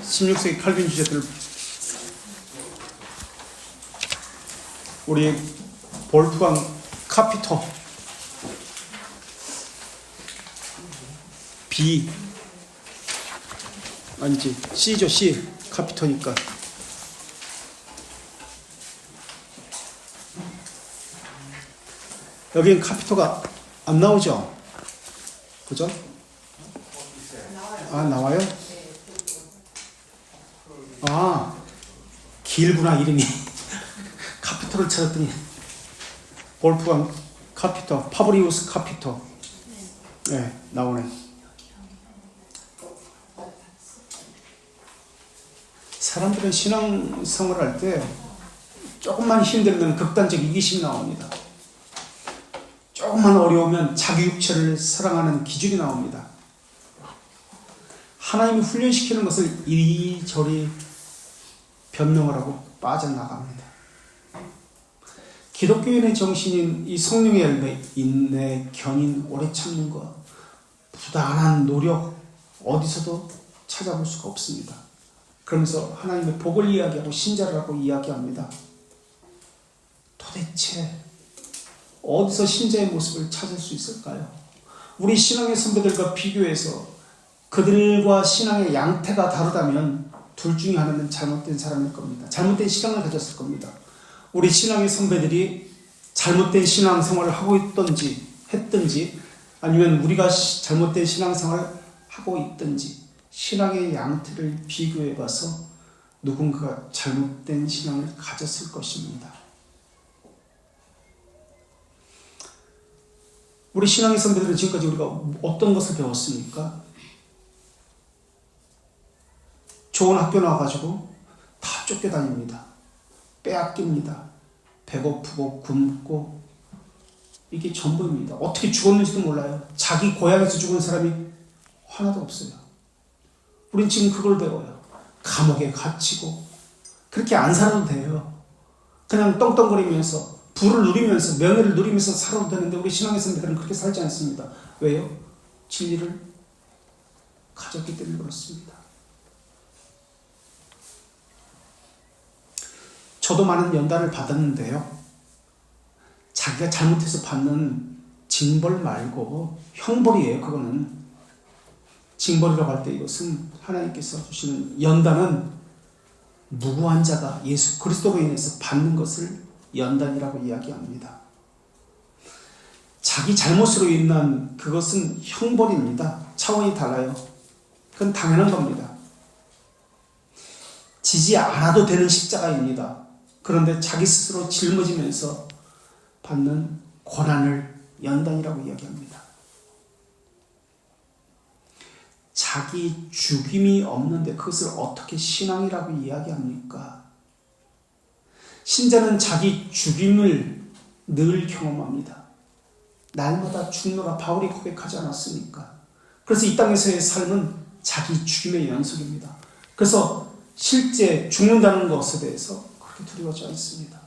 16세기 칼빈 주제들 우리 볼프강 카피터 B 아니지 C죠. C 카피터니까 여기는 카피터가 안 나오죠? 그죠? 아, 나와요? 아, 길구나 이름이. 카피터를 찾았더니 볼프강 카피터, 파브리우스 카피터. 네, 나오네. 사람들은 신앙생활을 할 때 조금만 힘들면 극단적 이기심이 나옵니다. 조금만 어려우면 자기 육체를 사랑하는 기준이 나옵니다. 하나님이 훈련시키는 것을 이리저리 변명을 하고 빠져나갑니다. 기독교인의 정신인 이 성령의 열매, 인내, 견인, 오래 참는 것, 부단한 노력, 어디서도 찾아볼 수가 없습니다. 그러면서 하나님의 복을 이야기하고 신자를 하고 이야기합니다. 도대체 어디서 신자의 모습을 찾을 수 있을까요? 우리 신앙의 선배들과 비교해서 그들과 신앙의 양태가 다르다면 둘 중에 하나는 잘못된 사람일 겁니다. 잘못된 신앙을 가졌을 겁니다. 우리 신앙의 선배들이 잘못된 신앙생활을 하고 했든지 아니면 우리가 잘못된 신앙생활을 하고 있든지 신앙의 양태를 비교해봐서 누군가가 잘못된 신앙을 가졌을 것입니다. 우리 신앙의 선배들은 지금까지 우리가 어떤 것을 배웠습니까? 좋은 학교 나와가지고 다 쫓겨다닙니다. 빼앗깁니다. 배고프고 굶고 이게 전부입니다. 어떻게 죽었는지도 몰라요. 자기 고향에서 죽은 사람이 하나도 없어요. 우린 지금 그걸 배워요. 감옥에 갇히고 그렇게 안 살아도 돼요. 그냥 떵떵거리면서 부를 누리면서 명예를 누리면서 살아도 되는데 우리 신앙의 선배들은 그렇게 살지 않습니다. 왜요? 진리를 가졌기 때문에 그렇습니다. 저도 많은 연단을 받았는데요. 자기가 잘못해서 받는 징벌 말고 형벌이에요. 그거는 징벌이라고 할 때 이것은 하나님께서 주시는 연단은 무고한 자가 예수 그리스도로 인해서 받는 것을 연단이라고 이야기합니다. 자기 잘못으로 인한 그것은 형벌입니다. 차원이 달라요. 그건 당연한 겁니다. 지지 않아도 되는 십자가입니다. 그런데 자기 스스로 짊어지면서 받는 고난을 연단이라고 이야기합니다. 자기 죽임이 없는데 그것을 어떻게 신앙이라고 이야기합니까? 신자는 자기 죽임을 늘 경험합니다. 날마다 죽노라 바울이 고백하지 않았습니까? 그래서 이 땅에서의 삶은 자기 죽임의 연속입니다. 그래서 실제 죽는다는 것에 대해서 그렇게 두려워하지 않습니다.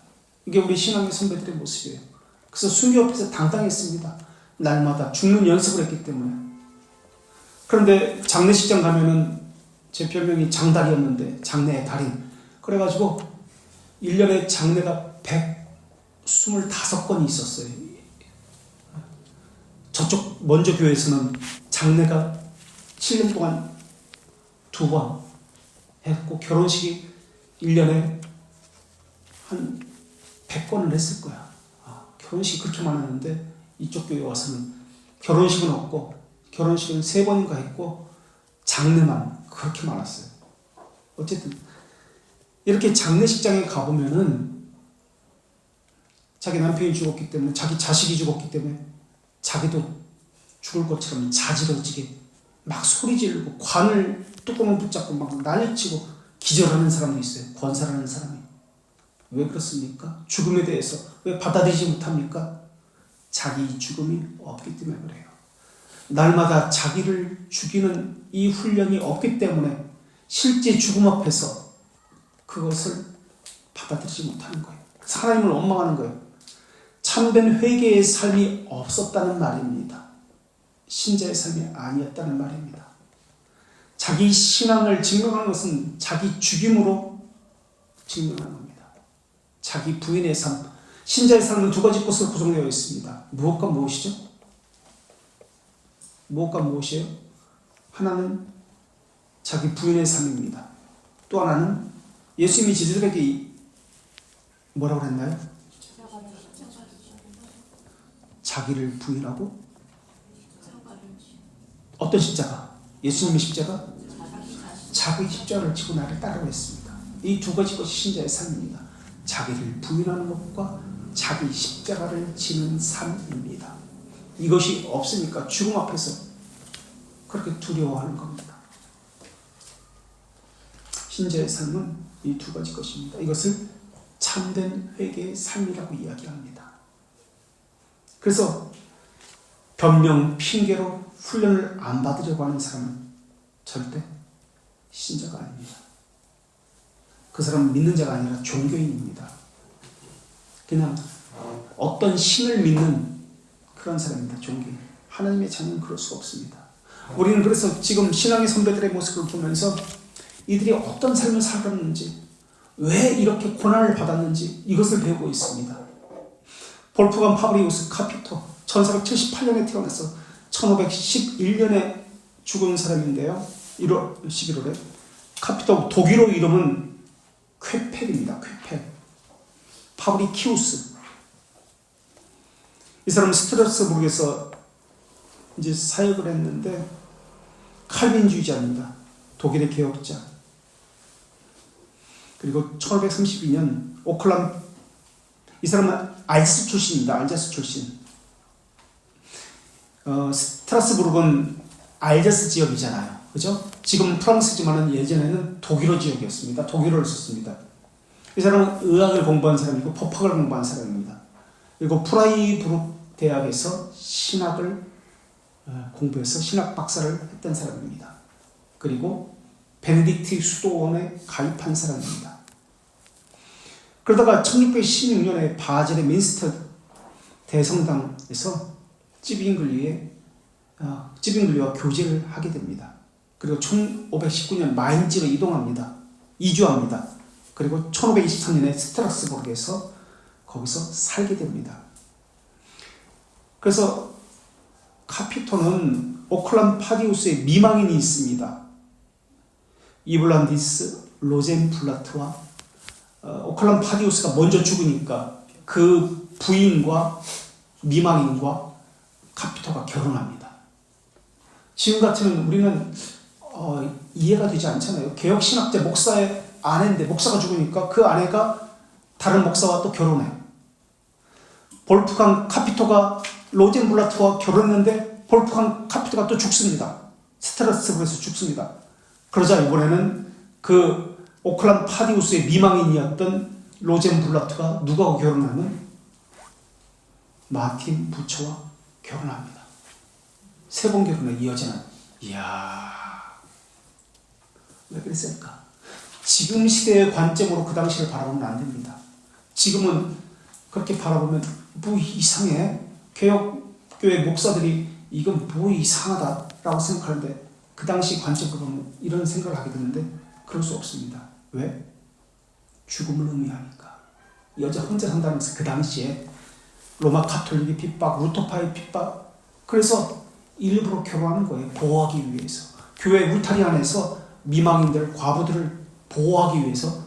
이게 우리 신앙의 선배들의 모습이에요. 그래서 순교 앞에서 당당했습니다. 날마다 죽는 연습을 했기 때문에. 그런데 장례식장 가면은 제 별명이 장달이었는데 장례의 달인. 그래가지고 1년에 장례가 125건이 있었어요. 저쪽 먼저 교회에서는 장례가 7년 동안 2번 했고 결혼식이 1년에 한 100건을 했을 거야. 결혼식이 그렇게 많았는데 이쪽 교회 와서는 결혼식은 없고 결혼식은 3번인가 했고 장례만 그렇게 많았어요. 어쨌든 이렇게 장례식장에 가보면은 자기 남편이 죽었기 때문에 자기 자식이 죽었기 때문에 자기도 죽을 것처럼 자지러지게 막 소리 지르고 관을 뚜껑을 붙잡고 막 난리치고 기절하는 사람도 있어요. 권살하는 사람이. 왜 그렇습니까? 죽음에 대해서 왜 받아들이지 못합니까? 자기 죽음이 없기 때문에 그래요. 날마다 자기를 죽이는 이 훈련이 없기 때문에 실제 죽음 앞에서 그것을 받아들이지 못하는 거예요. 하나님을 원망하는 거예요. 참된 회개의 삶이 없었다는 말입니다. 신자의 삶이 아니었다는 말입니다. 자기 신앙을 증명하는 것은 자기 죽임으로 증명하는 겁니다. 자기 부인의 삶, 신자의 삶은 두 가지 것으로 구성되어 있습니다. 무엇과 무엇이죠? 무엇과 무엇이에요? 하나는 자기 부인의 삶입니다. 또 하나는 예수님이 제자들에게 뭐라고 했나요? 자기를 부인하고 어떤 십자가? 예수님의 십자가? 자기 십자가를 지고 나를 따르라 했습니다. 이 두 가지 것이 신자의 삶입니다. 자기를 부인하는 것과 자기 십자가를 지는 삶입니다. 이것이 없으니까 죽음 앞에서 그렇게 두려워하는 겁니다. 신자의 삶은 이 두 가지 것입니다. 이것을 참된 회개의 삶이라고 이야기합니다. 그래서 변명, 핑계로 훈련을 안 받으려고 하는 사람은 절대 신자가 아닙니다. 그 사람은 믿는 자가 아니라 종교인입니다. 그냥 어떤 신을 믿는 그런 사람입니다. 종교인. 하나님의 자녀는 그럴 수가 없습니다. 우리는 그래서 지금 신앙의 선배들의 모습을 보면서 이들이 어떤 삶을 살았는지, 왜 이렇게 고난을 받았는지 이것을 배우고 있습니다. 볼프간 파브리우스 카피토 1478년에 태어나서 1511년에 죽은 사람인데요. 1월 11월에 카피토 독일어 이름은 쾌펠입니다. 쾌펠. 파브리키우스. 이 사람은 스트라스부르크에서 이제 사역을 했는데 칼빈주의자입니다. 독일의 개혁자. 그리고 1532년 오클람, 이 사람은 알자스 출신입니다. 알자스 출신. 스트라스부르크는 알자스 지역이잖아요. 그죠? 지금 프랑스지만은 예전에는 독일어 지역이었습니다. 독일어를 썼습니다. 이 사람은 의학을 공부한 사람이고 법학을 공부한 사람입니다. 그리고 프라이부르크 대학에서 신학을 공부해서 신학 박사를 했던 사람입니다. 그리고 베네딕트 수도원에 가입한 사람입니다. 그러다가 1616년에 바젤의 민스터 대성당에서 찌빙글리와 교제를 하게 됩니다. 그리고 1519년 마인츠로 이주합니다. 그리고 1523년에 스트라스부르크에서 거기서 살게 됩니다. 그래서 카피토는 오클람 파디우스에 미망인이 있습니다. 이블란디스, 로젠블라트와 오클람 파디우스가 먼저 죽으니까 그 부인과 미망인과 카피토가 결혼합니다. 지금 같으면 우리는 이해가 되지 않잖아요. 개혁신학자 목사의 아내인데 목사가 죽으니까 그 아내가 다른 목사와 또 결혼해. 볼프강 카피토가 로젠블라트와 결혼했는데 볼프강 카피토가 또 죽습니다. 스트라스부르크에서 죽습니다. 그러자 이번에는 그 오클람 파디우스의 미망인이었던 로젠블라트가 누구하고 결혼하면 마틴 부처와 결혼합니다. 세 번 결혼해. 이 여자는. 이야, 왜 그랬을까? 지금 시대의 관점으로 그 당시를 바라보면 안 됩니다. 지금은 그렇게 바라보면 뭐 이상해. 개혁교회 목사들이 이건 뭐 이상하다라고 생각하는데 그 당시 관점으로 보면 이런 생각을 하게 되는데 그럴 수 없습니다. 왜? 죽음을 의미하니까. 여자 혼자 산다면서 그 당시에 로마 가톨릭의 핍박, 루터파의 핍박. 그래서 일부러 결혼하는 거예요. 보호하기 위해서. 교회 울타리 안에서 미망인들, 과부들을 보호하기 위해서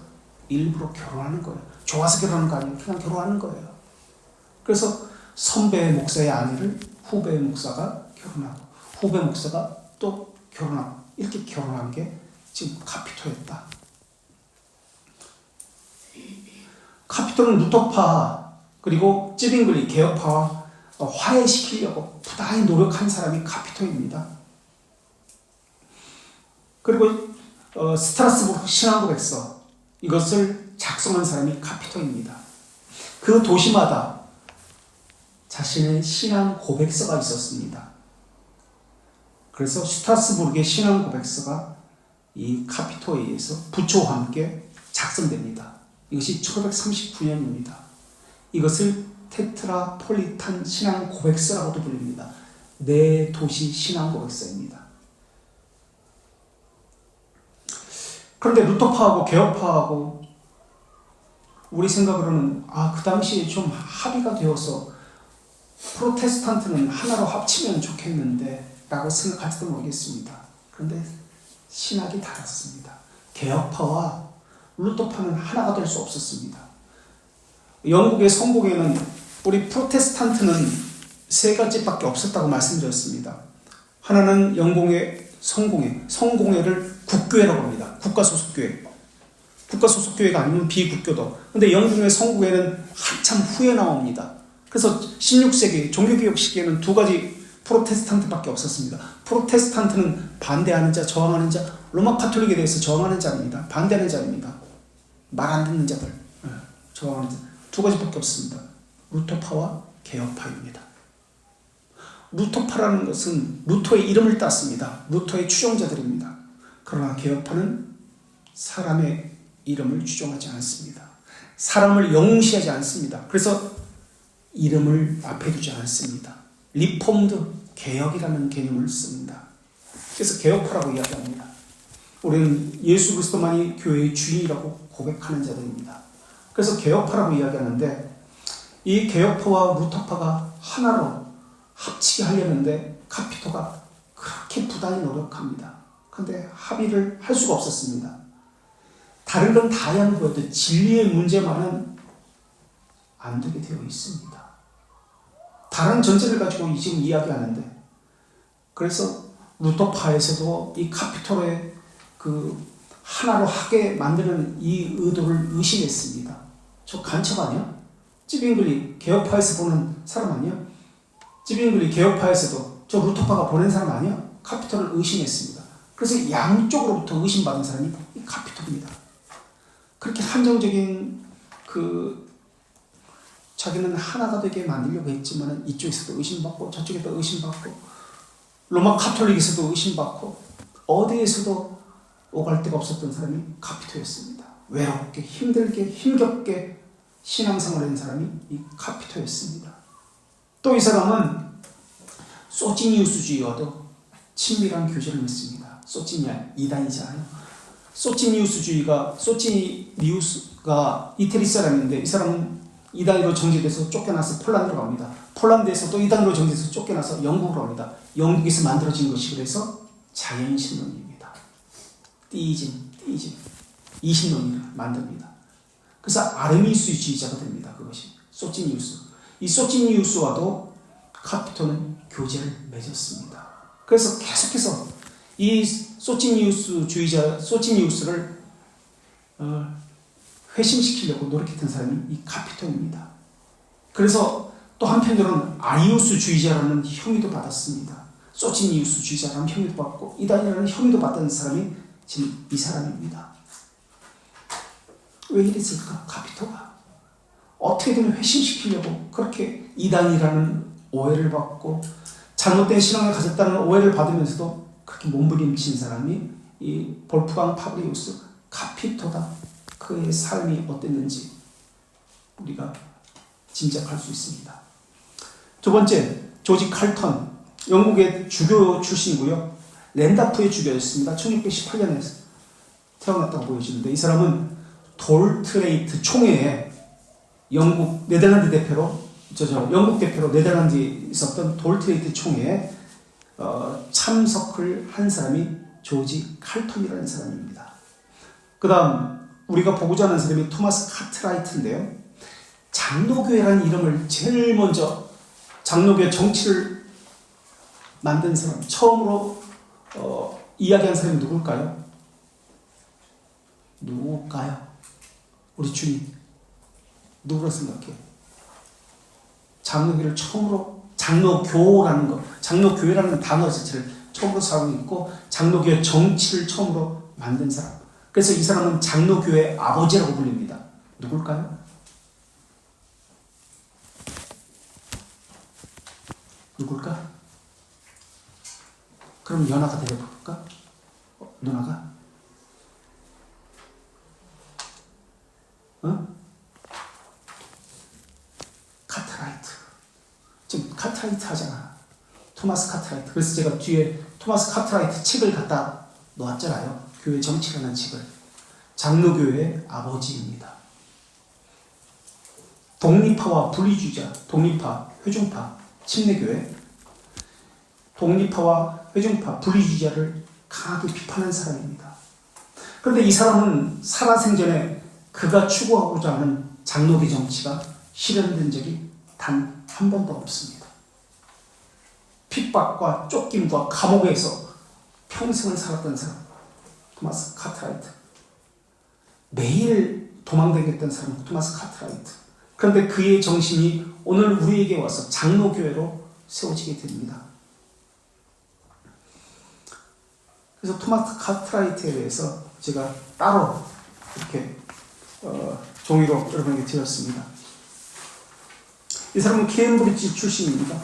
일부러 결혼하는 거예요. 좋아서 결혼하는 거 아니에요. 그냥 결혼하는 거예요. 그래서 선배 목사의 아내를 후배 목사가 결혼하고 후배 목사가 또 결혼하고 이렇게 결혼한 게 지금 카피토였다. 카피토는 루터파 그리고 찌빙글리 개혁파와 화해시키려고 부단히 노력한 사람이 카피토입니다. 그리고 스트라스부르크 신앙고백서 이것을 작성한 사람이 카피토입니다. 그 도시마다 자신의 신앙 고백서가 있었습니다. 그래서 스트라스부르크의 신앙 고백서가 이 카피토에 의해서 부초와 함께 작성됩니다. 이것이 1539년입니다. 이것을 테트라폴리탄 신앙 고백서라고도 불립니다. 네 도시 신앙 고백서입니다. 그런데 루터파하고 개혁파하고 우리 생각으로는 그 당시에 좀 합의가 되어서 프로테스탄트는 하나로 합치면 좋겠는데 라고 생각할지도 모르겠습니다. 그런데 신학이 달랐습니다. 개혁파와 루터파는 하나가 될 수 없었습니다. 영국의 성공회는 우리 프로테스탄트는 세 가지밖에 없었다고 말씀드렸습니다. 하나는 영국의 성공회를 국교회라고 합니다. 국가소속교회. 국가소속교회가 아니면 비국교도. 근데 영국의 성공회는 한참 후에 나옵니다. 그래서 16세기 종교개혁 시기에는 두 가지 프로테스탄트밖에 없었습니다. 프로테스탄트는 반대하는 자, 저항하는 자, 로마 카톨릭에 대해서 저항하는 자입니다. 반대하는 자입니다. 말 안 듣는 자들, 저항하는 자. 두 가지밖에 없습니다. 루터파와 개혁파입니다. 루터파라는 것은 루터의 이름을 땄습니다. 루터의 추종자들입니다. 그러나 개혁파는 사람의 이름을 추종하지 않습니다. 사람을 영웅시하지 않습니다. 그래서 이름을 앞에 두지 않습니다. 리폼드, 개혁이라는 개념을 씁니다. 그래서 개혁파라고 이야기합니다. 우리는 예수 그리스도만이 교회의 주인이라고 고백하는 자들입니다. 그래서 개혁파라고 이야기하는데 이 개혁파와 루터파가 하나로 합치게 하려는데 카피토가 그렇게 부단히 노력합니다. 그런데 합의를 할 수가 없었습니다. 다른 건 다 양보해도 진리의 문제만은 안 되게 되어 있습니다. 다른 전제를 가지고 지금 이야기하는데 그래서 루터파에서도 이 카피토의 그 하나로 하게 만드는 이 의도를 의심했습니다. 저 간첩 아니야? 찌빙글리 개혁파에서 보는 사람 아니야? 찌빙글리 개혁파에서도 저 루터파가 보낸 사람 아니야? 카피토를 의심했습니다. 그래서 양쪽으로부터 의심받은 사람이 이 카피토입니다. 그렇게 한정적인 자기는 하나가 되게 만들려고 했지만 이쪽에서도 의심받고 저쪽에도 의심받고 로마 카톨릭에서도 의심받고 어디에서도 오갈 데가 없었던 사람이 카피토였습니다. 외롭게 힘들게 힘겹게 신앙생활을 한 사람이 이 카피토였습니다. 또 이 사람은 소치니우스주의와도 친밀한 교제를 맺습니다. 소치니아 이단이잖아요. 소치니우스가 이태리 사람인데 이 사람은 이단으로 정제돼서 쫓겨나서 폴란드로 갑니다. 폴란드에서 또 이단으로 정제돼서 쫓겨나서 영국으로 갑니다. 영국에서 만들어진 것이 그래서 자연신론입니다. 띠이즘, 이신론을 만듭니다. 그래서 아르미스주의자가 됩니다. 그것이 소치니우스. 이 소치니우스와도 카피토는 교제를 맺었습니다. 그래서 계속해서 이 소치니우스를 회심시키려고 노력했던 사람이 이 카피토입니다. 그래서 또 한편으로는 아리우스주의자라는 혐의도 받았습니다. 소치니우스주의자라는 혐의도 받고 이단이라는 혐의도 받던 사람이 지금 이 사람입니다. 왜 이랬을까? 카피토가 어떻게든 회심시키려고 그렇게 이단이라는 오해를 받고 잘못된 신앙을 가졌다는 오해를 받으면서도 그렇게 몸부림친 사람이 이 볼프강 파브리우스 카피토다. 그의 삶이 어땠는지 우리가 짐작할 수 있습니다. 두 번째, 조지 칼턴, 영국의 주교 출신이고요. 랜다프의 주교였습니다. 1618년에 태어났다고 보여지는데 이 사람은 돌트레이트 총회에 영국 네덜란드 대표로 영국 대표로 네덜란드에 있었던 돌트레이트 총회에 참석을 한 사람이 조지 칼턴이라는 사람입니다. 그 다음 우리가 보고자 하는 사람이 토마스 카트라이트인데요. 장로교회라는 이름을 제일 먼저 장로교회 정치를 만든 사람, 처음으로 이야기한 사람이 누굴까요? 우리 주님 누구라 생각해? 장로교회를 처음으로 장로교회라는 단어 자체를 처음으로 사용했고 장로교회 정치를 처음으로 만든 사람. 그래서 이 사람은 장로교회 아버지라고 불립니다. 누굴까요? 누굴까? 그럼 연하가 데려볼까? 누나가? 카트라이트. 지금 카트라이트 하잖아. 토마스 카트라이트. 그래서 제가 뒤에 토마스 카트라이트 책을 갖다 놓았잖아요. 교회 정치라는 책을. 장로교회의 아버지입니다. 독립파와 분리주의자, 독립파, 회중파, 침례교회, 독립파와 회중파, 분리주의자를 강하게 비판한 사람입니다. 그런데 이 사람은 살아생전에 그가 추구하고자 하는 장로교 정치가 실현된 적이 단 한 번도 없습니다. 핍박과 쫓김과 감옥에서 평생을 살았던 사람, 토마스 카트라이트. 매일 도망다녔던 사람, 토마스 카트라이트. 그런데 그의 정신이 오늘 우리에게 와서 장로교회로 세워지게 됩니다. 그래서 토마스 카트라이트에 대해서 제가 따로 이렇게 종이로 여러분에게 드렸습니다. 이 사람은 케임브리지 출신입니다.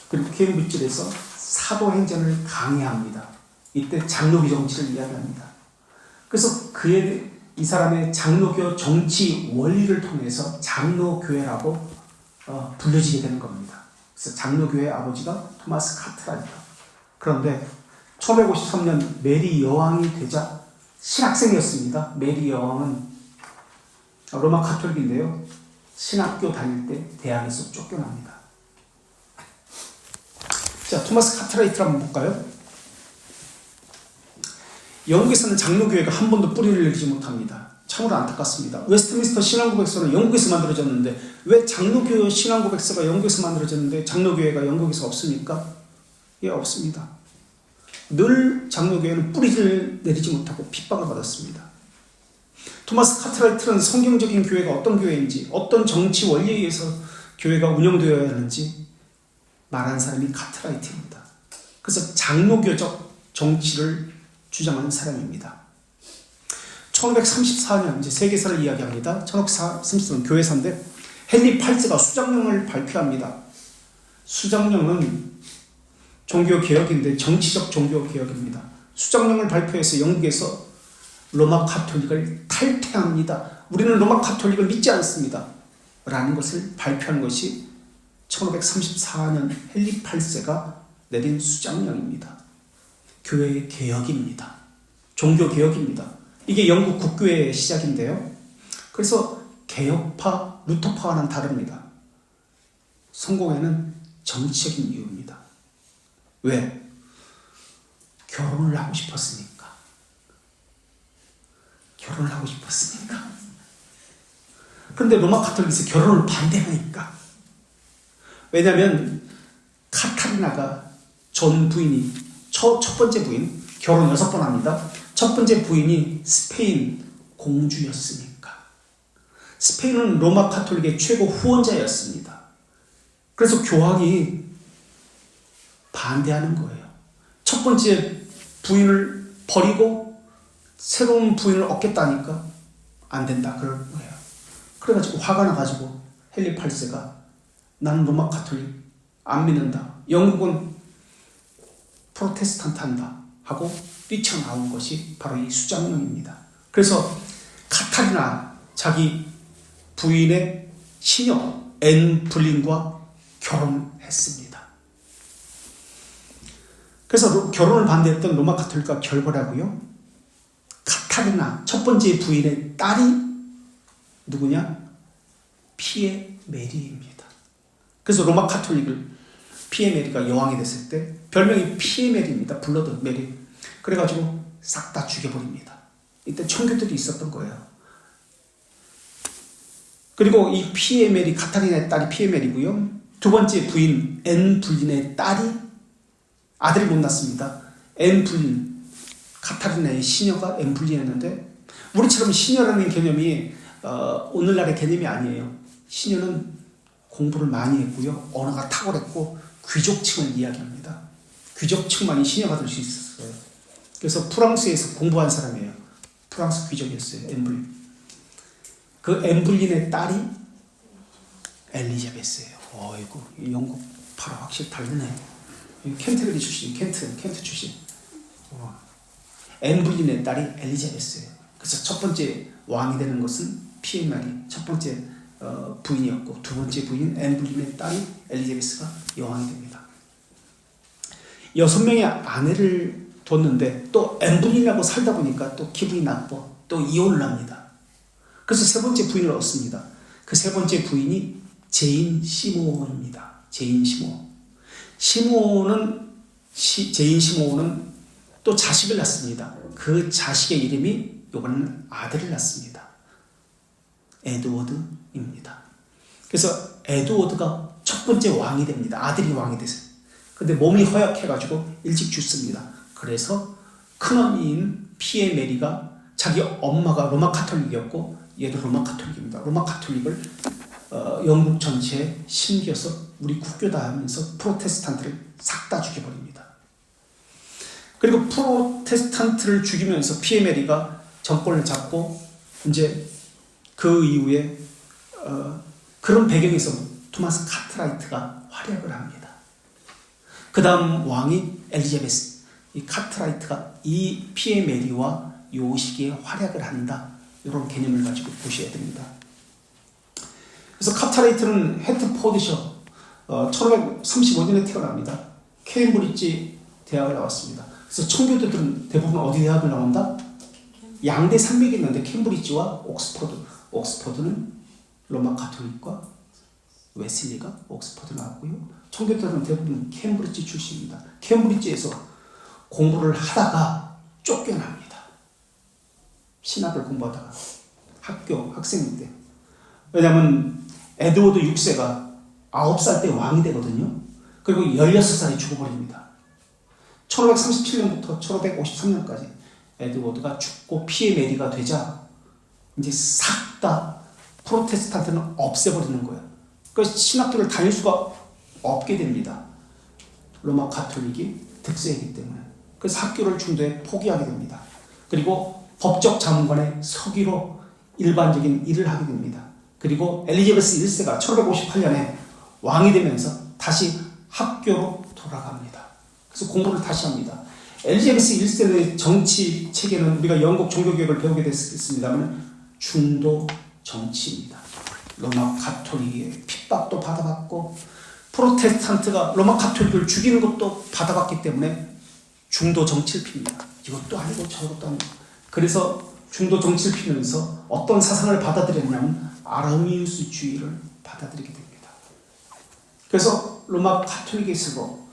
그리고 케임브리지에서 사도행전을 강의합니다. 이때 장로교 정치를 이야기합니다. 그래서 이 사람의 장로교 정치 원리를 통해서 장로교회라고 불려지게 되는 겁니다. 그래서 장로교회의 아버지가 토마스 카트라이트. 그런데 1553년 메리 여왕이 되자 신학생이었습니다. 메리 여왕은 로마 카톨릭인데요. 신학교 다닐 때 대학에서 쫓겨납니다. 자, 토마스 카트라이트를 한번 볼까요? 영국에서는 장로교회가 한 번도 뿌리를 내리지 못합니다. 참으로 안타깝습니다. 웨스트민스터 신앙고백서는 영국에서 만들어졌는데 왜 장로교 신앙고백서가 영국에서 만들어졌는데 장로교회가 영국에서 없습니까? 예, 없습니다. 늘 장로교회는 뿌리를 내리지 못하고 핍박을 받았습니다. 토마스 카트라이트는 성경적인 교회가 어떤 교회인지, 어떤 정치 원리에 의해서 교회가 운영되어야 하는지 말한 사람이 카트라이트입니다. 그래서 장로교적 정치를 주장하는 사람입니다. 1534년 이제 세계사를 이야기합니다. 1534년 교회사인데 헨리 8세가 수장령을 발표합니다. 수장령은 종교개혁인데 정치적 종교개혁입니다. 수장령을 발표해서 영국에서 로마 카톨릭을 탈퇴합니다. 우리는 로마 카톨릭을 믿지 않습니다. 라는 것을 발표한 것이 1534년 헨리 8세가 내린 수장령입니다. 교회의 개혁입니다. 종교개혁입니다. 이게 영국 국교회의 시작인데요. 그래서 개혁파, 루터파와는 다릅니다. 성공에는 정치적인 이유입니다. 왜? 결혼을 하고 싶었으니까. 결혼을 하고 싶었으니까. 그런데 로마 카톨릭에서 결혼을 반대하니까. 왜냐하면 카타리나가 전 부인이 첫 번째 부인, 결혼 6번 합니다. 첫 번째 부인이 스페인 공주였으니까. 스페인은 로마 카톨릭의 최고 후원자였습니다. 그래서 교황이 반대하는 거예요. 첫 번째 부인을 버리고 새로운 부인을 얻겠다니까 안 된다 그럴 거예요. 그래가지고 화가 나가지고 헨리 8세가 나는 로마 카톨릭 안 믿는다. 영국은 프로테스탄트 한다 하고 뛰쳐나온 것이 바로 이 수장령입니다. 그래서 카타리나 자기 부인의 시녀 앤 불린과 결혼했습니다. 그래서 결혼을 반대했던 로마 카톨릭과 결별하고요. 카타리나 첫 번째 부인의 딸이 누구냐? 피에 메리입니다. 그래서 로마 카톨릭을 피에 메리가 여왕이 됐을 때 별명이 피에 메리입니다. 블러드 메리. 그래가지고 싹 다 죽여버립니다. 이때 청교들이 있었던 거예요. 그리고 이 피에 메리, 카타리나의 딸이 피에 메리고요. 두 번째 부인 앤 불린의 딸이 아들이 못 낳습니다. 앤 불린, 카타리나의 시녀가 앤 불린이었는데 우리처럼 시녀라는 개념이 오늘날의 개념이 아니에요. 시녀는 공부를 많이 했고요. 언어가 탁월했고 귀족층을 이야기합니다. 귀족층만이 시녀가 될 수 있었어요. 그래서 프랑스에서 공부한 사람이에요. 프랑스 귀족이었어요. 앤 불린. 그 앤 불린의 딸이 엘리자베스예요. 어이구, 영국 파라 확실히 다르네. 켄트베리 출신, 켄트 출신. 앤 불린의 딸이 엘리자베스예요. 그래서 첫 번째 왕이 되는 것은 피에 메리, 첫 번째 부인이었고 두 번째 부인 앤 불린의 딸이 엘리자베스가 여왕이 됩니다. 6명의 아내를 뒀는데 또 n분이라고 살다 보니까 또 기분이 나빠. 또 이혼을 합니다. 그래서 세 번째 부인을 얻습니다. 그 세 번째 부인이 제인 시모원입니다. 제인 시모원. 제인 시모원은 또 자식을 낳습니다. 그 자식의 이름이 이번에는 아들을 낳습니다. 에드워드입니다. 그래서 에드워드가 첫 번째 왕이 됩니다. 아들이 왕이 됐어요. 근데 몸이 허약해가지고 일찍 죽습니다. 그래서 큰언니인 피에 메리가 자기 엄마가 로마 카톨릭이었고 얘도 로마 카톨릭입니다. 로마 카톨릭을 영국 전체에 심겨서 우리 국교다 하면서 프로테스탄트를 싹 다 죽여버립니다. 그리고 프로테스탄트를 죽이면서 피에 메리가 정권을 잡고 이제 그 이후에 그런 배경에서 토마스 카트라이트가 활약을 합니다. 그 다음 왕이 엘리자베스. 이 카트라이트가 이 피에 메리와 요 시기에 활약을 한다. 이런 개념을 가지고 보셔야 됩니다. 그래서 카트라이트는 헤트포드셔 1535년에 태어납니다. 케임브리지 대학을 나왔습니다. 그래서 청교도들은 대부분 어디 대학을 나온다? 양대 산맥이 있는데 캠브리지와 옥스퍼드는 로마 카톨릭과 웨슬리가 옥스퍼드 나왔고요. 청교도들은 대부분 캠브리지 출신입니다. 캠브리지에서 공부를 하다가 쫓겨납니다. 신학을 공부하다가 학생 때. 왜냐하면 에드워드 6세가 9살 때 왕이 되거든요. 그리고 16살에 죽어버립니다. 1537년부터 1553년까지 에드워드가 죽고 피에 메리가 되자 이제 싹 다 프로테스탄트는 없애버리는 거예요. 그래서 신학교를 다닐 수가 없게 됩니다. 로마 가톨릭이 득세이기 때문에. 그래서 학교를 중도에 포기하게 됩니다. 그리고 법적 자문관의 서기로 일반적인 일을 하게 됩니다. 그리고 엘리자베스 1세가 1558년에 왕이 되면서 다시 학교로 돌아갑니다. 그래서 공부를 다시 합니다. 엘리자베스 1세의 정치 체계는 우리가 영국 종교개혁을 배우게 됐습니다만 중도 정치입니다. 로마 가톨릭의 핍박도 받아봤고 프로테스탄트가 로마 가톨릭을 죽이는 것도 받아봤기 때문에 중도 정치를 핍니다. 이것도 아니고 저것도 아니고. 그래서 중도 정치를 피면서 어떤 사상을 받아들였냐면 아르미우스주의를 받아들이게 됩니다. 그래서 로마 가톨릭에서도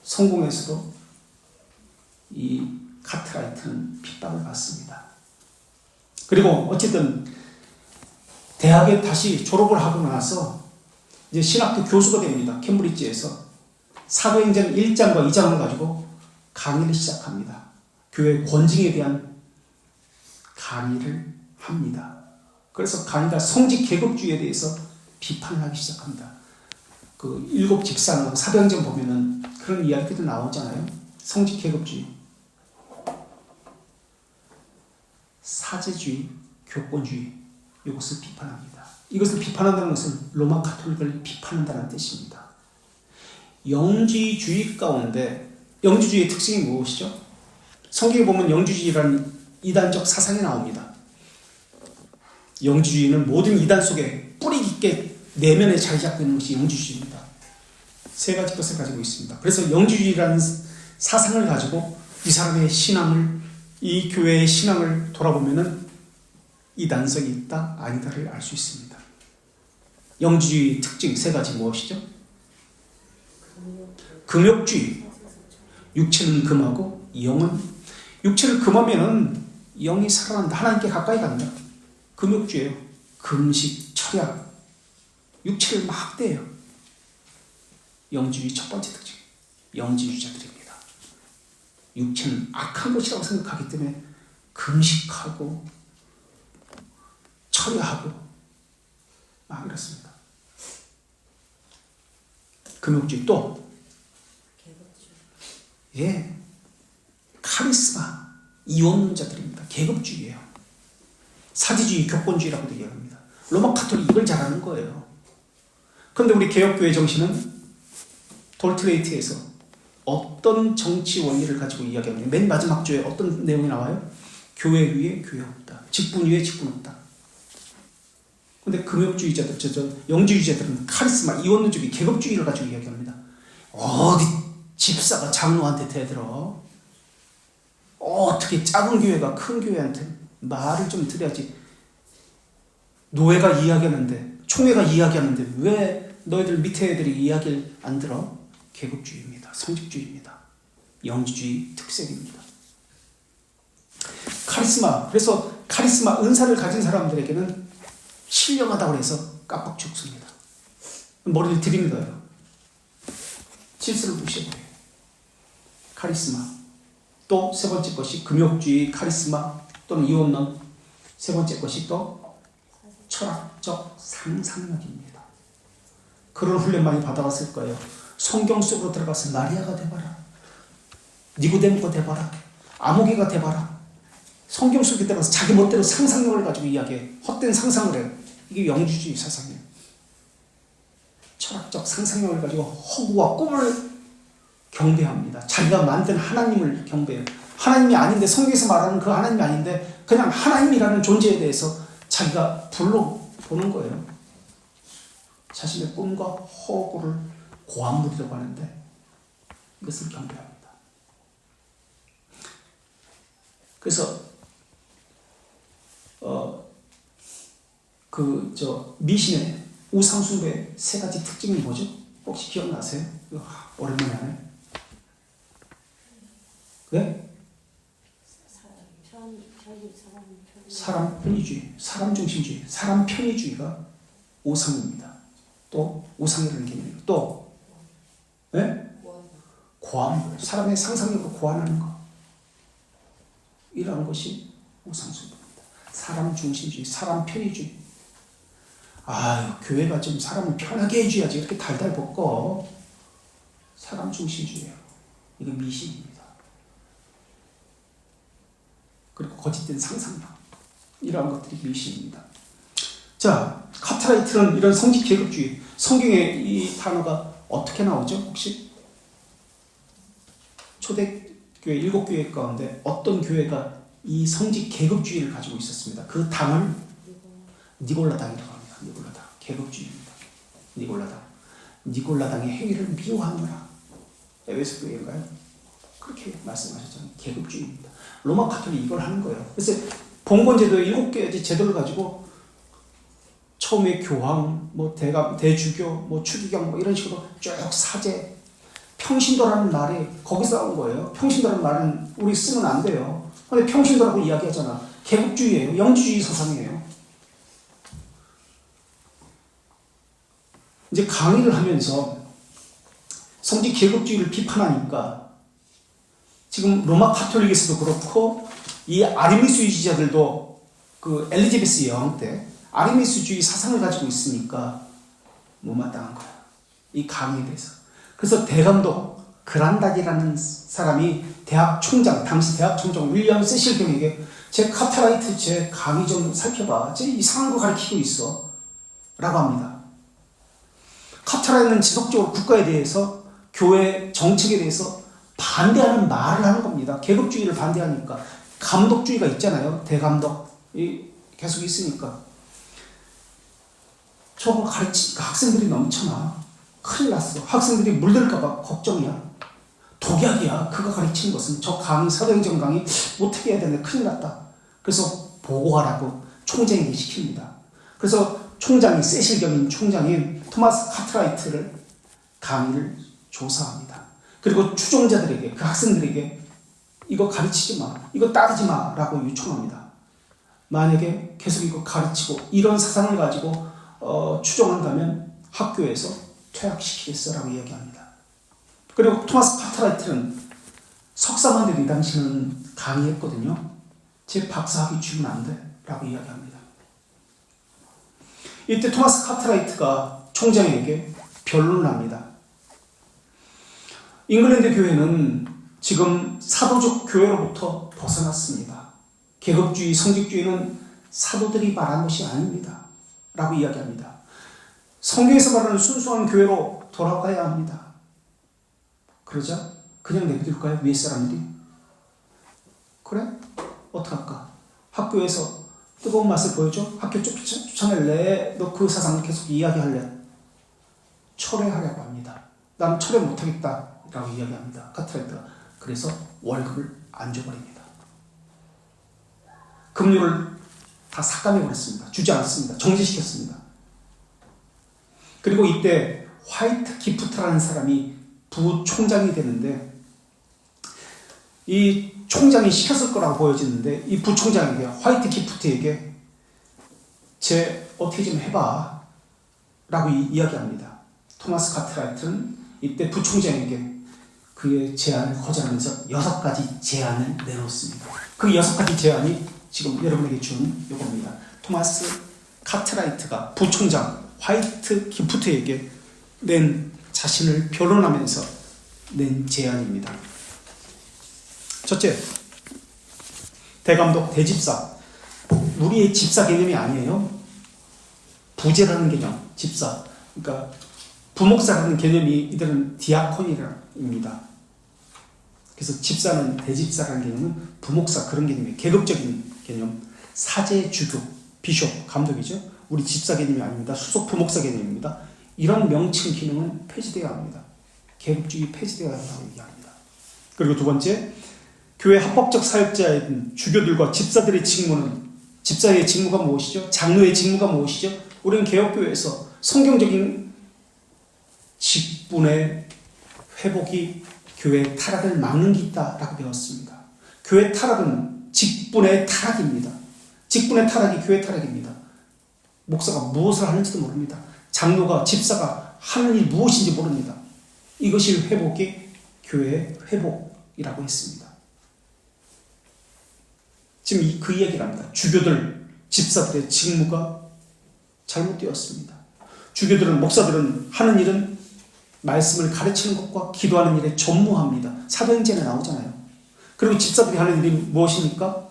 성공에서도 이 카트라이트는 핍박을 받습니다. 그리고 어쨌든 대학에 다시 졸업을 하고 나서 이제 신학교 교수가 됩니다. 캠브리지에서 사도행전 1장과 2장을 가지고 강의를 시작합니다. 교회 권징에 대한 강의를 합니다. 그래서 강의가 성직 계급주의에 대해서 비판을 하기 시작합니다. 그 일곱 집사는 사도행전 보면은 그런 이야기도 나오잖아요. 성직 계급주의, 사제주의, 교권주의 이것을 비판합니다. 이것을 비판한다는 것은 로마 가톨릭을 비판한다는 뜻입니다. 영지주의 가운데 영지주의의 특징이 무엇이죠? 성경에 보면 영지주의라는 이단적 사상이 나옵니다. 영지주의는 모든 이단 속에 뿌리 깊게 내면에 자리 잡고 있는 것이 영지주의입니다. 세 가지 것을 가지고 있습니다. 그래서 영지주의라는 사상을 가지고 이 사람의 신앙을, 이 교회의 신앙을 돌아보면은 이단성이 있다, 아니다를 알 수 있습니다. 영지주의 특징 세 가지 무엇이죠? 금욕주의. 육체는 금하고 영은, 육체를 금하면은 영이 살아난다, 하나님께 가까이 간다. 금욕주의예요. 금식, 철야, 육체를 막 떼요. 영지주의 첫 번째 특징, 영지주의자들입니다. 육체는 악한 것이라고 생각하기 때문에 금식하고 철야하고 막 이렇습니다. 금욕주의. 또 카리스마, 이원론자들입니다. 계급주의예요. 사제주의, 교권주의라고도 얘기합니다. 로마 가톨릭 이걸 잘하는 거예요. 그런데 우리 개혁교회 정신은 돌트레이트에서 어떤 정치 원리를 가지고 이야기합니다. 맨 마지막 주에 어떤 내용이 나와요? 교회 위에 교회 없다. 직분 위에 직분 없다. 그런데 금욕주의자들, 영지주의자들은 카리스마, 이원론주의, 계급주의를 가지고 이야기합니다. 어디 집사가 장로한테 대들어? 어떻게 작은 교회가 큰 교회한테 말을 좀 드려야지. 노회가 이야기하는데, 총회가 이야기하는데 왜 너희들 밑에 애들이 이야기를 안 들어? 계급주의입니다. 성직주의입니다. 영지주의 특색입니다. 카리스마. 그래서 카리스마, 은사를 가진 사람들에게는 신령하다고 해서 깜빡 죽습니다. 머리를 들입니다. 질서를 무시해버려요. 카리스마. 또 세 번째 것이 금욕주의, 카리스마 또는 이혼론. 세 번째 것이 또 철학적 상상력입니다. 그런 훈련 많이 받아왔을 거예요. 성경 속으로 들어가서 마리아가 돼봐라, 니고데모가 돼봐라, 아모개가 돼봐라. 성경 속에 들어가서 자기 멋대로 상상력을 가지고 이야기해. 헛된 상상을 해요. 이게 영주주의 사상이에요. 철학적 상상력을 가지고 허구와 꿈을 경배합니다. 자기가 만든 하나님을 경배해요. 하나님이 아닌데, 성경에서 말하는 그 하나님이 아닌데 그냥 하나님이라는 존재에 대해서 자기가 불러보는 거예요. 자신의 꿈과 허구를 고안물이라고 하는데 이것을 경배합니다. 그래서 미신의 우상숭배의 세 가지 특징이 뭐죠? 혹시 기억나세요? 오랜만에 하네. 네? 사람 편의주의, 사람 중심주의, 사람 편의주의가 우상입니다. 또 우상이라는 개념이고, 또 네? 고안, 사람의 상상력을 고안하는 것, 이러한 것이 우상숭배입니다. 사람 중심주의, 사람 편의주의. 아유, 교회가 좀 사람을 편하게 해줘야지 이렇게 달달 볶어. 사람 중심주의예요. 이거 미신입니다. 그리고 거짓된 상상력, 이러한 것들이 미신입니다. 자, 카트라이트는 이런 성직 계급주의. 성경에 이 단어가 어떻게 나오죠? 혹시 초대교회 7교회 가운데 어떤 교회가 이 성직 계급주의를 가지고 있었습니다. 그 당을 니골라당이라고 합니다. 니골라당, 계급주의입니다. 니골라당의 행위를 미워하느라. 에베소 교회인가요? 그렇게 말씀하셨잖아요. 계급주의입니다. 로마 카톨릭이 이걸 하는 거예요. 그래서 봉건제도의 7개의 제도를 가지고 처음에 교황, 대주교, 추기경 이런 식으로 쭉 사제, 평신도라는 말이 거기서 나온 거예요. 평신도라는 말은 우리 쓰면 안 돼요. 근데 평신도라고 이야기하잖아. 계급주의예요. 영주주의 사상이에요. 이제 강의를 하면서 성직 계급주의를 비판하니까 지금 로마 카톨릭에서도 그렇고 이 아르미스주의자들도 그 엘리자베스 여왕 때 아르미스주의 사상을 가지고 있으니까 못마땅한 거야. 이 강의에 대해서. 그래서 대감독 그란닥이라는 사람이 대학 총장, 당시 대학 총장 윌리엄 세실경에게 제 카트라이트 제 강의 좀 살펴봐. 제 이상한 거 가르치고 있어. 라고 합니다. 카트라이트는 지속적으로 국가에 대해서, 교회 정책에 대해서 반대하는 말을 하는 겁니다. 계급주의를 반대하니까. 감독주의가 있잖아요. 대감독이 계속 있으니까. 저거 가르치니까 학생들이 넘쳐나. 큰일 났어. 학생들이 물들까봐 걱정이야. 독약이야. 그가 가르치는 것은. 저 강의, 사도행전 강의 못하게 해야 되는데 큰일 났다. 그래서 보고하라고 총장에게 시킵니다. 그래서 총장이, 세실경인 총장인 토마스 카트라이트를 강의를 조사합니다. 그리고 추종자들에게, 그 학생들에게 이거 가르치지 마, 이거 따르지 마 라고 요청합니다. 만약에 계속 이거 가르치고 이런 사상을 가지고 추종한다면 학교에서 퇴학시키겠어 라고 이야기합니다. 그리고 토마스 카트라이트는 석사만 돼도 이 당시는 강의했거든요. 제 박사학위 주면 안 돼 라고 이야기합니다. 이때 토마스 카트라이트가 총장에게 변론을 합니다. 잉글랜드 교회는 지금 사도적 교회로부터 벗어났습니다. 계급주의, 성직주의는 사도들이 말한 것이 아닙니다. 라고 이야기합니다. 성경에서 말하는 순수한 교회로 돌아가야 합니다. 그러자 그냥 내버릴까요? 위에 사람들이? 그래? 어떡할까? 학교에서 뜨거운 맛을 보여줘? 학교 쫓아낼래? 너 그 사상을 계속 이야기할래? 철회하려고 합니다. 난 철회 못하겠다 라고 이야기합니다. 카트라이트가. 그래서 월급을 안 줘버립니다. 급료를 다 삭감해버렸습니다. 주지 않습니다. 정지시켰습니다. 그리고 이때 화이트 기프트라는 사람이 부총장이 되는데, 이 총장이 시켰을 거라고 보여지는데, 이 부총장에게, 화이트 기프트에게 어떻게 좀 해봐 라고 이야기합니다. 토마스 카트라이트는 이때 부총장에게 그의 제안을 거절하면서 6가지 제안을 내놓습니다. 그 6가지 제안이 지금 여러분에게 준 이겁니다. 토마스 카트라이트가 부총장 화이트 기프트에게 낸, 자신을 변론하면서 낸 제안입니다. 첫째, 대감독, 대집사. 우리의 집사 개념이 아니에요. 부제라는 개념, 집사. 그러니까 부목사라는 개념이 이들은 디아코니입니다. 그래서 집사는, 대집사라는 개념은 부목사, 그런 개념이에요. 계급적인 개념. 사제, 주교, 비숍, 감독이죠. 우리 집사 개념이 아닙니다. 수석 부목사 개념입니다. 이런 명칭 기능은 폐지되어야 합니다. 계급주의 폐지되어야 한다고 얘기합니다. 그리고 두 번째, 교회 합법적 사역자인 주교들과 집사들의 직무는, 집사의 직무가 무엇이죠? 장로의 직무가 무엇이죠? 우리는 개혁교회에서 성경적인 직분의 회복이 교회의 타락을 막는 게 있다라고 배웠습니다. 교회 타락은 직분의 타락입니다. 직분의 타락이 교회 타락입니다. 목사가 무엇을 하는지도 모릅니다. 장로가, 집사가 하는 일이 무엇인지 모릅니다. 이것이 회복이 교회의 회복이라고 했습니다. 지금 그 이야기를 합니다. 주교들, 집사들의 직무가 잘못되었습니다. 주교들은, 목사들은 하는 일은 말씀을 가르치는 것과 기도하는 일에 전무합니다. 사도행전에 나오잖아요. 그리고 집사들이 하는 일이 무엇입니까?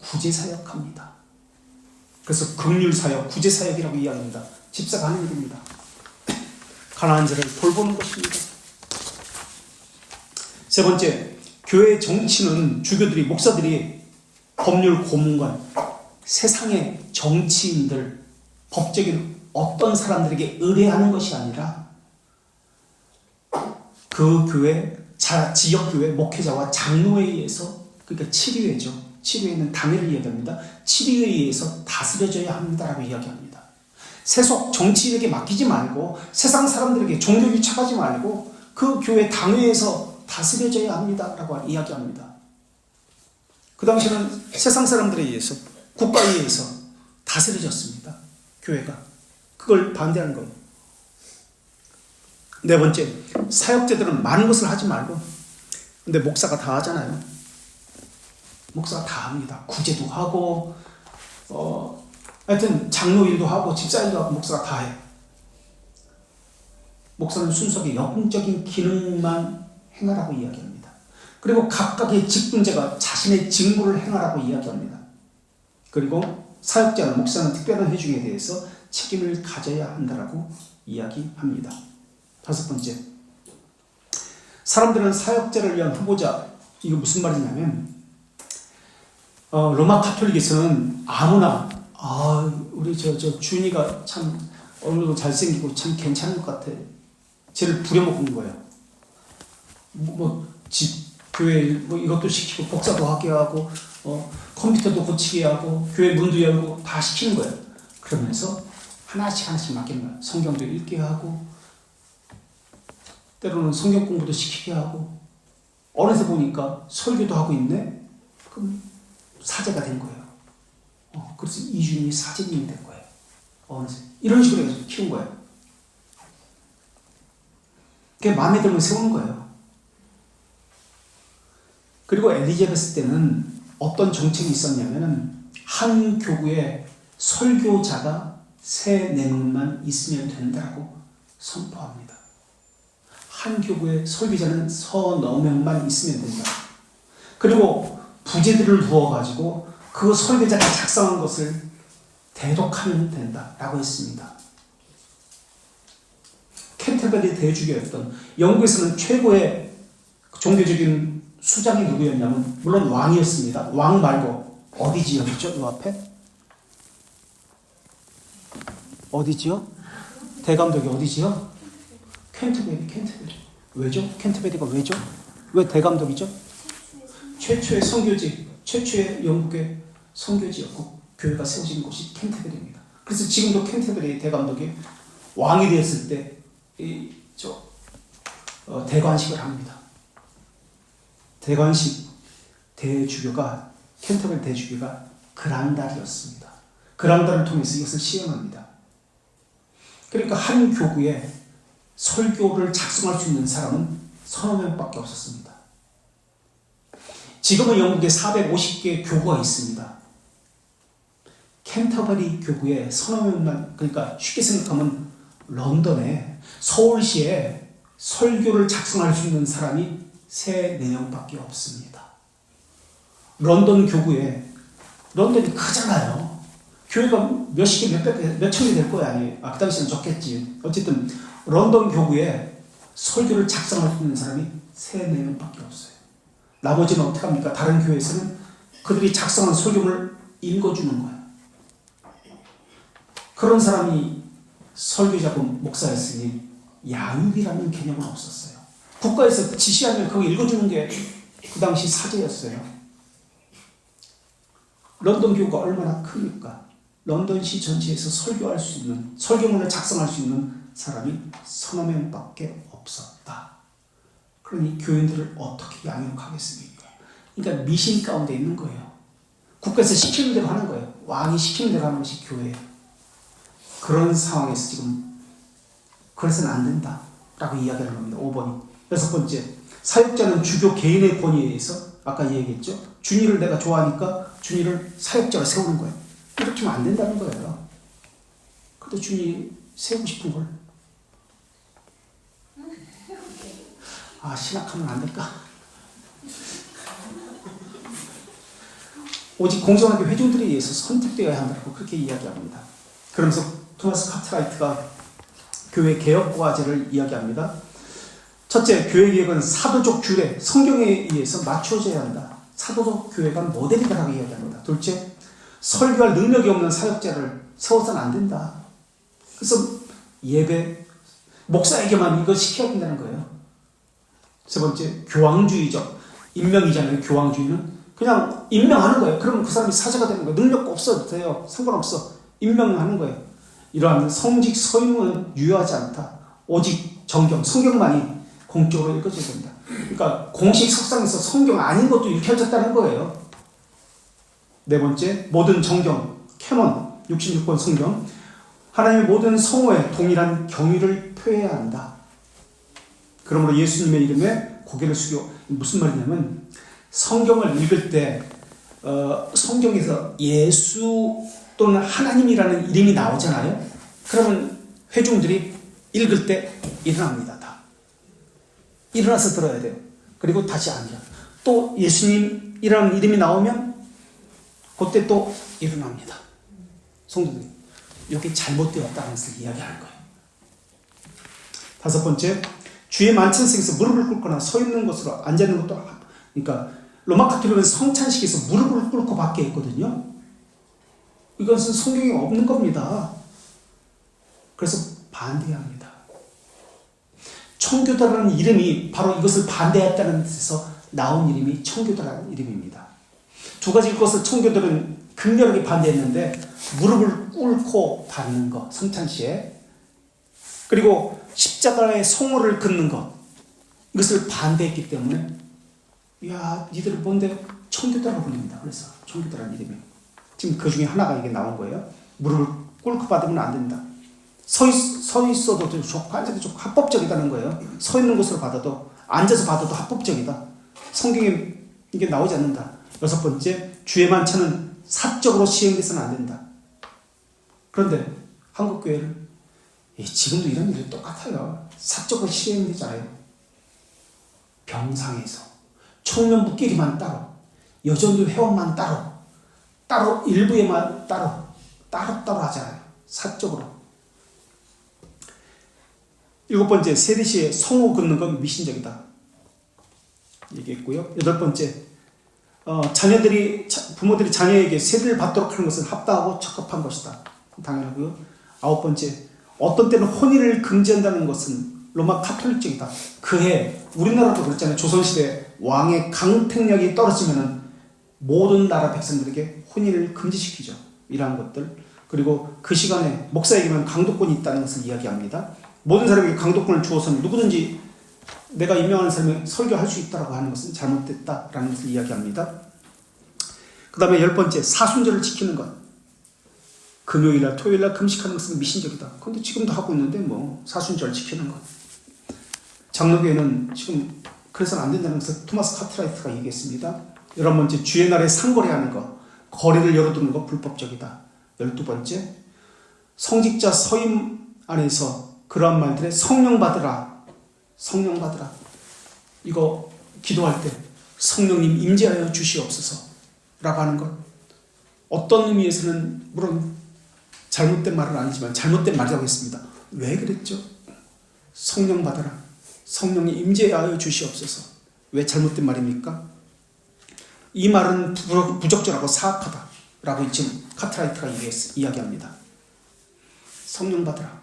구제사역합니다. 그래서 긍휼사역, 구제사역이라고 이야기합니다. 집사가 하는 일입니다. 가난한 자를 돌보는 것입니다. 세 번째, 교회 정치는 주교들이, 목사들이 법률 고문관, 세상의 정치인들, 법적인 어떤 사람들에게 의뢰하는 것이 아니라 그 교회, 지역교회 목회자와 장로에 의해서, 그러니까 치리회죠. 치리회는 당회를 이야기합니다. 치리회에 의해서 다스려져야 합니다라고 이야기합니다. 세속 정치인에게 맡기지 말고, 세상 사람들에게 종교 유착하지 말고 그 교회 당회에서 다스려져야 합니다라고 이야기합니다. 그 당시에는 세상 사람들에 의해서, 국가에 의해서 다스려졌습니다. 교회가. 그걸 반대하는 거예요. 네 번째, 사역자들은 많은 것을 하지 말고, 근데 목사가 다 하잖아요. 목사가 다 합니다. 구제도 하고, 하여튼 장로 일도 하고, 집사 일도 하고, 목사가 다 해. 목사는 순수하게 영적인 기능만 행하라고 이야기합니다. 그리고 각각의 직분자가 자신의 직무를 행하라고 이야기합니다. 그리고 사역자는, 목사는 특별한 회중에 대해서 책임을 가져야 한다라고 이야기합니다. 다섯 번째, 사람들은 사역자를 위한 후보자, 이거 무슨 말이냐면, 로마 카톨릭에서는 아무나, 우리 준이가 참 얼굴도 잘생기고 참 괜찮은 것 같아, 쟤를 부려먹는 거예요. 교회 이것도 시키고, 복사도 하게 하고, 컴퓨터도 고치게 하고, 교회 문도 열고 다 시키는 거예요. 그러면서 하나씩 맡기는 거예요. 성경도 읽게 하고, 때로는 성경 공부도 시키게 하고, 어느새 보니까 설교도 하고 있네? 그럼 사제가 된 거예요. 그래서 이준이 사제님이 된 거예요. 어느새. 이런 식으로 해서 키운 거예요. 그게 마음에 들면 세우는 거예요. 그리고 엘리자베스 때는 어떤 정책이 있었냐면은, 한 교구에 설교자가 3-4명만 있으면 된다고 선포합니다. 한 교구에 설교자는 3-4명만 있으면 된다. 그리고 부제들을 두어가지고 그 설교자가 작성한 것을 대독하면 된다라고 했습니다. 캔터베리 대주교였던, 영국에서는 최고의 종교적인 수장이 누구였냐면, 물론 왕이었습니다. 왕 말고 어디 지역이죠? 이 앞에? 어디지요? 대감독이 어디지요? 캔터베리. 왜죠? 캔터베리가 왜죠? 왜 대감독이죠? 최초의 선교지, 최초의 영국의 선교지였고 교회가 세워진 곳이 캔터베리입니다. 그래서 지금도 캔터베리 대감독이 왕이 되었을 때 대관식을 합니다. 대관식 대주교가 캔터베리 대주교가 그란달이었습니다. 그란달을 통해서 이것을 시행합니다. 그러니까 한 교구에 설교를 작성할 수 있는 사람은 서너 명밖에 없었습니다. 지금은 영국에 450개 교구가 있습니다. 캔터버리 교구에 서너 명만, 그러니까 쉽게 생각하면 런던에, 서울시에 설교를 작성할 수 있는 사람이 3-4명밖에 없습니다. 런던 교구에, 런던이 크잖아요. 교회가 몇십 개, 몇천 개 될 거야. 아니, 그 당시에는 적겠지. 어쨌든 런던 교구에 설교를 작성할 수 있는 사람이 3-4명밖에 없어요. 나머지는 어떻게 합니까? 다른 교회에서는 그들이 작성한 설교를 읽어주는 거예요. 그런 사람이 설교자고 목사였으니 양육이라는 개념은 없었어요. 국가에서 지시하면 그거 읽어주는 게 그 당시 사제였어요. 런던 교구가 얼마나 크니까 런던시 전체에서 설교할 수 있는, 설교문을 작성할 수 있는 사람이 서너 명밖에 없었다. 그러니 교인들을 어떻게 양육하겠습니까? 그러니까 미신 가운데 있는 거예요. 국가에서 시키는 대로 하는 거예요. 왕이 시키는 대로 하는 것이 교회예요. 그런 상황에서 지금 그래서는 안 된다 라고 이야기하는 겁니다. 5번이. 6번째, 사역자는 주교 개인의 권위에 의해서 아까 얘기했죠. 준이를 내가 좋아하니까 준이를 사역자로 세우는 거예요. 이렇게 하면 안 된다는 거예요. 그래도 준이 세우고 싶은 걸. 신학하면 안 될까? 오직 공정하게 회중들에 의해서 선택되어야 한다고 그렇게 이야기합니다. 그러면서 토마스 카트라이트가 교회 개혁 과제를 이야기합니다. 첫째, 교회 개혁은 사도적 규례, 성경에 의해서 맞춰져야 한다. 사도적 교회가 모델이다라고 이야기합니다. 둘째, 설교할 능력이 없는 사역자를 세워서는 안 된다. 그래서 예배, 목사에게만 이걸 시켜야 된다는 거예요. 세 번째, 교황주의적 임명이잖아요. 교황주의는 그냥 임명하는 거예요. 그러면 그 사람이 사제가 되는 거예요. 능력 없어도 돼요. 상관없어. 임명하는 거예요. 이러한 성직 서임은 유효하지 않다. 오직 정경, 성경만이 공적으로 읽어져야 된다. 그러니까 공식 석상에서 성경 아닌 것도 읽혀졌다는 거예요. 네 번째, 모든 정경, 캐논, 66권 성경, 하나님의 모든 성호에 동일한 경의를 표해야 한다. 그러므로 예수님의 이름에 고개를 숙여, 무슨 말이냐면 성경을 읽을 때 성경에서 예수 또는 하나님이라는 이름이 나오잖아요. 그러면 회중들이 읽을 때 일어납니다. 다 일어나서 들어야 돼요. 그리고 다시 앉아. 또 예수님이라는 이름이 나오면 그때 또 일어납니다. 성도들이 이게 잘못되었다는 것을 이야기하는 거예요. 다섯 번째, 주의 만찬석에서 무릎을 꿇거나 서 있는 것으로 앉아 있는 것도, 그러니까 로마 카톨릭은 성찬식에서 무릎을 꿇고 밖에 있거든요. 이것은 성경에 없는 겁니다. 그래서 반대해야 합니다. 청교도라는 이름이 바로 이것을 반대했다는 뜻에서 나온 이름이 청교도라는 이름입니다. 두 가지 것을 청교도는 극렬하게 반대했는데 무릎을 꿇고 받는 것, 성찬시에, 그리고 십자가의 성호를 긋는 것, 이것을 반대했기 때문에 야, 니들 뭔데 청교도라고 불립니다. 그래서 청교도라는 이름이 지금 그 중에 하나가 이게 나온 거예요. 무릎을 꿇고 받으면 안 된다. 서 있어도 좋고 앉아도 좋고 합법적이다는 거예요. 서 있는 곳으로 받아도 앉아서 받아도 합법적이다. 성경에 이게 나오지 않는다. 여섯 번째, 주의 만찬은 사적으로 시행돼서는 안 된다. 그런데 한국교회는 지금도 이런 일이 똑같아요. 사적으로 시행되잖아요. 병상에서 청년부끼리만 따로, 여전도 회원만 따로 일부에만 따로 하잖아요. 사적으로. 일곱 번째, 세리시에 성호 긋는 건 미신적이다. 얘기했고요. 여덟 번째, 부모들이 자녀에게 세리를 받도록 하는 것은 합당하고 적합한 것이다. 당연하고요. 아홉 번째, 어떤 때는 혼인을 금지한다는 것은 로마 카톨릭적이다. 그해 우리나라도 그랬잖아요. 조선시대 왕의 강택력이 떨어지면은 모든 나라 백성들에게 혼인을 금지시키죠. 이러한 것들. 그리고 그 시간에 목사에게만 강도권이 있다는 것을 이야기합니다. 모든 사람에게 강도권을 주어서는 누구든지 내가 임명하는 사람이 설교할 수 있다고 하는 것은 잘못됐다라는 것을 이야기합니다. 그 다음에 10번째, 사순절을 지키는 것. 금요일날 토요일날 금식하는 것은 미신적이다. 그런데 지금도 하고 있는데 뭐 사순절 지키는 것. 장로교회는 지금 그래서는 안 된다는 것을 토마스 카트라이트가 얘기했습니다. 11번째, 주의 날에 상거래하는 것. 거리를 열어두는 것 불법적이다. 12번째, 성직자 서임 안에서 그러한 말들에 성령 받으라. 성령 받으라. 이거 기도할 때 성령님 임재하여 주시옵소서 라고 하는 것. 어떤 의미에서는 물론 잘못된 말은 아니지만 잘못된 말이라고 했습니다. 왜 그랬죠? 성령 받아라. 성령이 임재하여 주시옵소서. 왜 잘못된 말입니까? 이 말은 부적절하고 사악하다 라고 지금 카트라이트가 이야기합니다. 성령 받으라.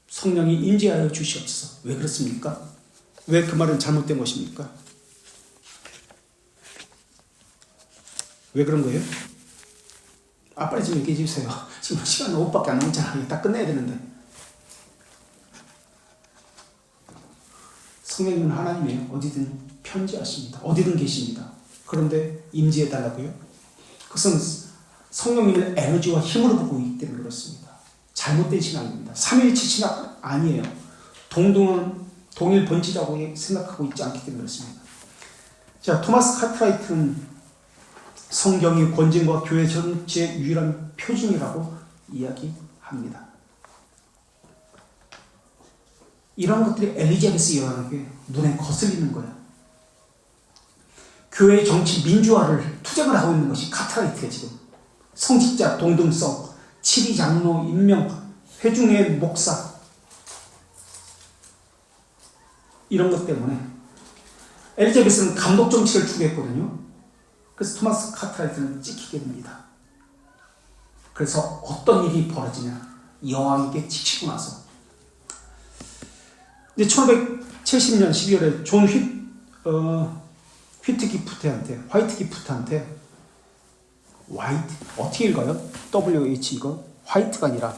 성령이 임재하여 주시옵소서. 왜 그렇습니까? 왜 그 말은 잘못된 것입니까? 왜 그런 거예요? 빨리 좀 얘기해 주세요. 지금 시간 5분밖에 안 남았잖아. 다 끝내야 되는데. 성령님은 하나님이에요. 어디든 편지하십니다. 어디든 계십니다. 그런데 임재해 달라고요? 그것은 성령님을 에너지와 힘으로 보고 있기 때문에 그렇습니다. 잘못된 신앙입니다. 삼위일체 신앙 아니에요. 동일 본질이라고 생각하고 있지 않기 때문에 그렇습니다. 자, 토마스 카트라이트는 성경이 권징과 교회 전체의 유일한 표준이라고 이야기합니다. 이런 것들이 엘리자베스 여왕에게 눈에 거슬리는 거예요. 교회의 정치 민주화를 투쟁을 하고 있는 것이 카트라이트예요. 지금 성직자 동등성, 치리 장로 임명, 회중의 목사 이런 것 때문에 엘리자베스는 감독 정치를 추구했거든요. 그래서 토마스 카트라이트는 찍히게 됩니다. 그래서 어떤 일이 벌어지냐, 여왕에게 찍히고 나서 이제 1570년 12월에 존 화이트 기프트한테 화이트 어떻게 읽어요? WH 이거 화이트가 아니라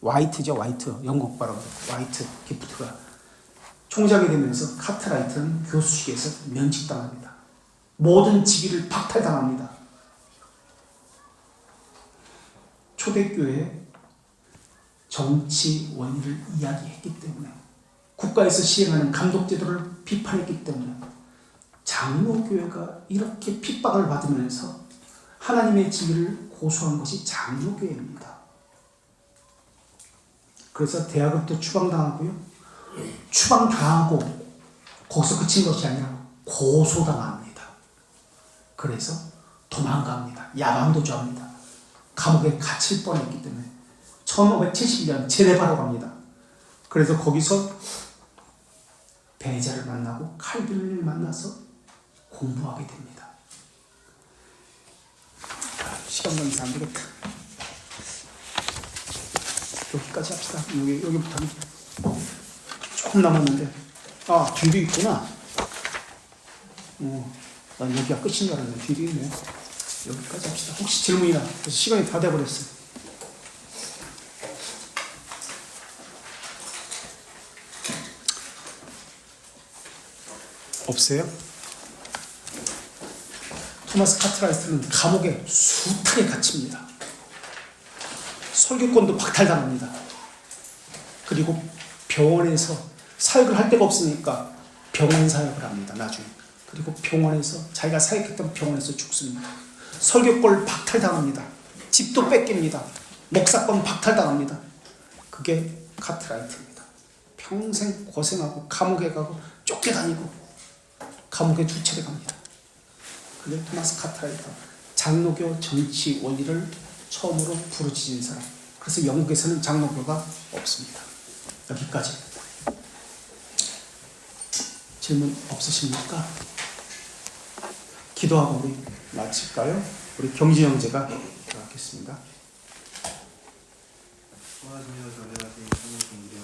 화이트죠. 화이트 영국 발음 화이트 기프트가 총장이 되면서 카트라이트는 교수직에서 면직당합니다. 모든 직위를 박탈당합니다. 초대교회의 정치 원리를 이야기했기 때문에, 국가에서 시행하는 감독제도를 비판했기 때문에 장로교회가 이렇게 핍박을 받으면서 하나님의 직위를 고수한 것이 장로교회입니다. 그래서 대학을 또 추방당하고요. 추방당하고 거기서 그친 것이 아니라 고소당합니다. 그래서 도망갑니다. 야방도주합니다. 감옥에 갇힐 뻔했기 때문에 1570년 제네바로 갑니다. 그래서 거기서 베자를 만나고 칼빈을 만나서 공부하게 됩니다. 시간 관계상 안 되겠다. 여기까지 합시다. 여기부터 조금 남았는데, 뒤도 있구나. 난 여기가 끝인 줄 알았는데 뒤도 있네. 여기까지 합시다. 혹시 질문이나, 그래서 시간이 다 돼버렸어요. 없어요? 토마스 카트라이트는 감옥에 숱하게 갇힙니다. 설교권도 박탈당합니다. 그리고 병원에서 사역을 할 데가 없으니까 병원 사역을 합니다. 나중에. 그리고 병원에서 자기가 사역했던 병원에서 죽습니다. 설교권을 박탈당합니다. 집도 뺏깁니다. 목사권 박탈당합니다. 그게 카트라이트입니다. 평생 고생하고 감옥에 가고 쫓겨다니고 감옥에 2차례 갑니다. 그게 토마스 카트라이트, 장로교 정치 원리를 처음으로 부르짖은 사람. 그래서 영국에서는 장로교가 없습니다. 여기까지. 질문 없으십니까? 기도하고 우리 마칠까요? 우리 경지 형제가 기도하겠습니다. 도와주며 전해하신 하나님